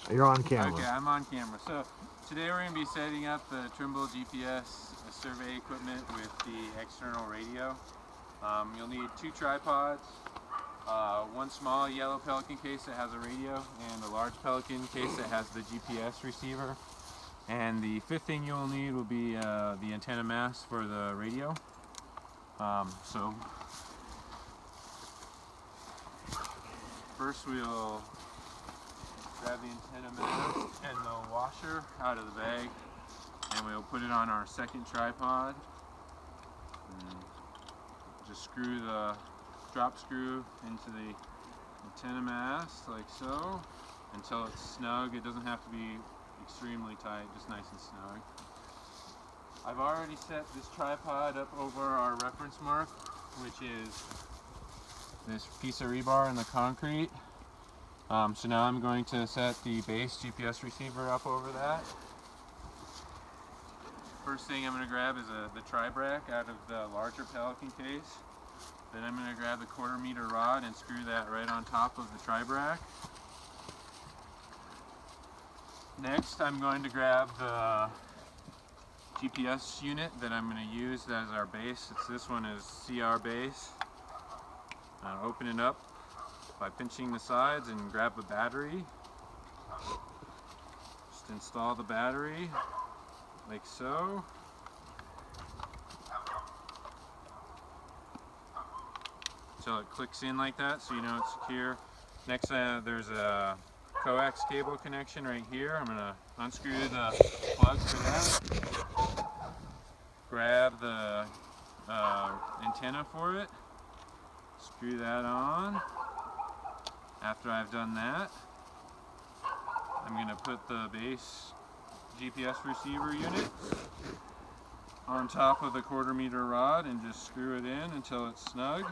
You're on camera. Okay, I'm on camera. So today we're going to be setting up the Trimble GPS survey equipment with the external radio. You'll need 2 tripods, one small yellow Pelican case that has a radio, and a large Pelican case that has the GPS receiver. And the 5th thing you'll need will be the antenna mast for the radio. So first we'll grab the antenna mast and the washer out of the bag, and we'll put it on our 2nd tripod. And just screw the drop screw into the antenna mast like so until it's snug. It doesn't have to be extremely tight, just nice and snug. I've already set this tripod up over our reference mark, which is this piece of rebar in the concrete. So now I'm going to set the base GPS receiver up over that. First thing I'm going to grab is the tri-brack out of the larger Pelican case. Then I'm going to grab the 1/4 meter rod and screw that right on top of the tri-brack. Next, I'm going to grab the GPS unit that I'm going to use as our base. This one is CR base. I'll open it up by pinching the sides and grab a battery. Just install the battery like so. Until it clicks in like that, so you know it's secure. Next, there's a coax cable connection right here. I'm going to unscrew the plug for that. Grab the antenna for it. Screw that on. After I've done that, I'm going to put the base GPS receiver unit on top of the 1/4 meter rod and just screw it in until it's snug.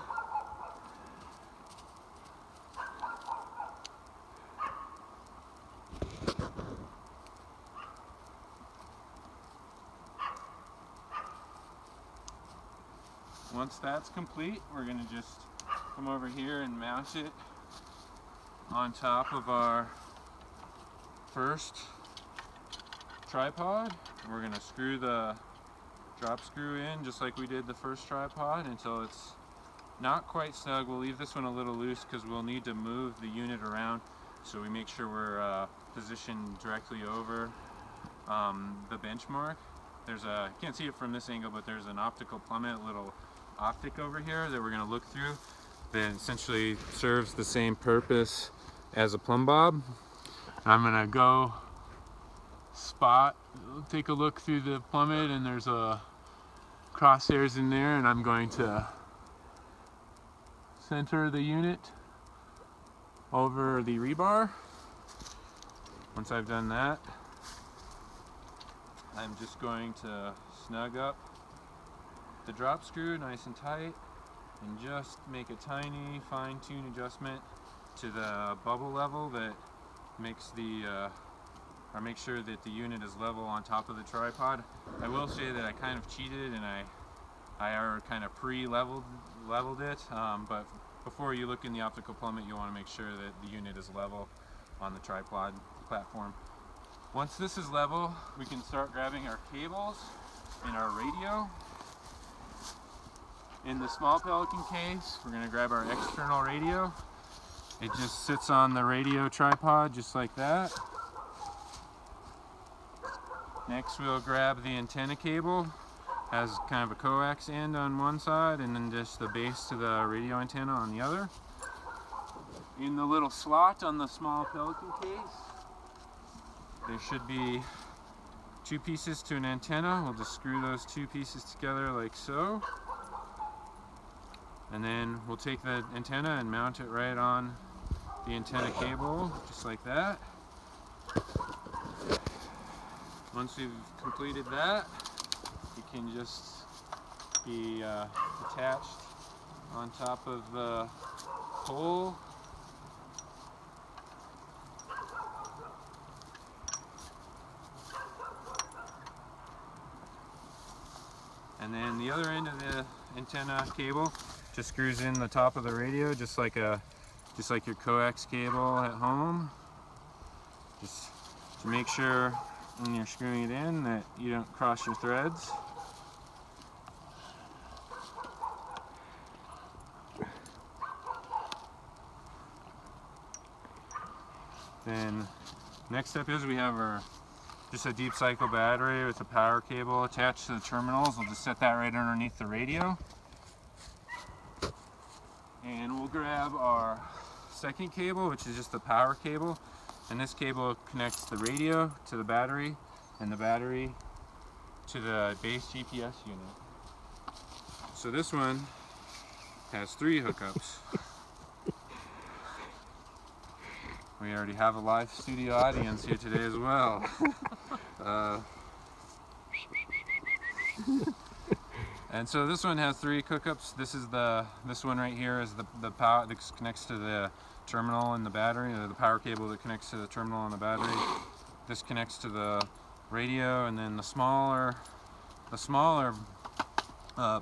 Once that's complete, we're going to just come over here and mount it on top of our first tripod. We're going to screw the drop screw in just like we did the first tripod until it's not quite snug. We'll leave this one a little loose because we'll need to move the unit around, so we make sure we're positioned directly over the benchmark. There's a, you can't see it from this angle, but there's an optical plummet, little optic over here that we're going to look through that essentially serves the same purpose as a plumb bob. I'm going to go take a look through the plummet, and there's a crosshairs in there, and I'm going to center the unit over the rebar. Once I've done that, I'm just going to snug up the drop screw nice and tight and just make a tiny fine-tune adjustment to the bubble level that makes make sure that the unit is level on top of the tripod. I will say that I kind of cheated and I kind of pre-leveled it, but before you look in the optical plummet, you want to make sure that the unit is level on the tripod platform. Once this is level, we can start grabbing our cables and our radio. In the small Pelican case, we're going to grab our external radio. It just sits on the radio tripod just like that. Next, we'll grab the antenna cable. Has kind of a coax end on one side and then just the base to the radio antenna on the other. In the little slot on the small Pelican case, there should be 2 pieces to an antenna. We'll just screw those 2 pieces together like so. And then we'll take the antenna and mount it right on the antenna cable, just like that. Once we've completed that, it can just be attached on top of the pole. And then the other end of the antenna cable just screws in the top of the radio, just like your coax cable at home. Just to make sure when you're screwing it in that you don't cross your threads. Then next step is we have our just a deep cycle battery with a power cable attached to the terminals. We'll just set that right underneath the radio. And we'll grab our second cable, which is just the power cable. And this cable connects the radio to the battery and the battery to the base GPS unit. So this one has 3 hookups. We already have a live studio audience here today as well. And so this one has 3 hookups. This one right here is the power that connects to the terminal and the battery, or the power cable that connects to the terminal and the battery. This connects to the radio, and then the smaller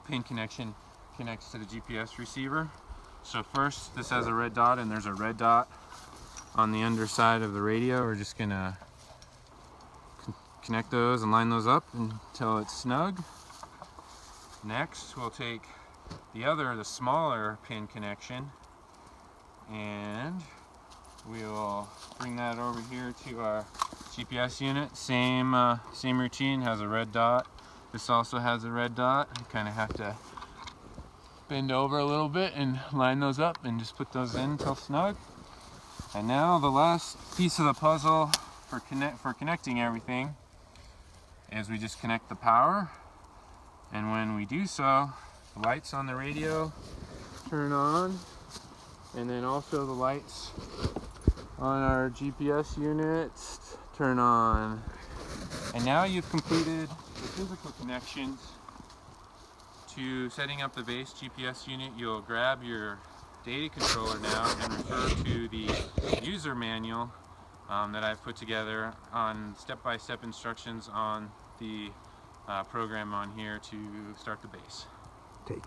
pin connection connects to the GPS receiver. So first, this has a red dot, and there's a red dot on the underside of the radio. We're just gonna connect those and line those up until it's snug. Next, we'll take the smaller pin connection, and we will bring that over here to our GPS unit. Same routine, has a red dot. This also has a red dot. You kind of have to bend over a little bit and line those up and just put those in until snug. And now the last piece of the puzzle for connecting everything is we just connect the power. And when we do so, the lights on the radio turn on, and then also the lights on our GPS units turn on. And now you've completed the physical connections to setting up the base GPS unit. You'll grab your data controller now and refer to the user manual that I've put together on step-by-step instructions on the program on here to start the base. Take.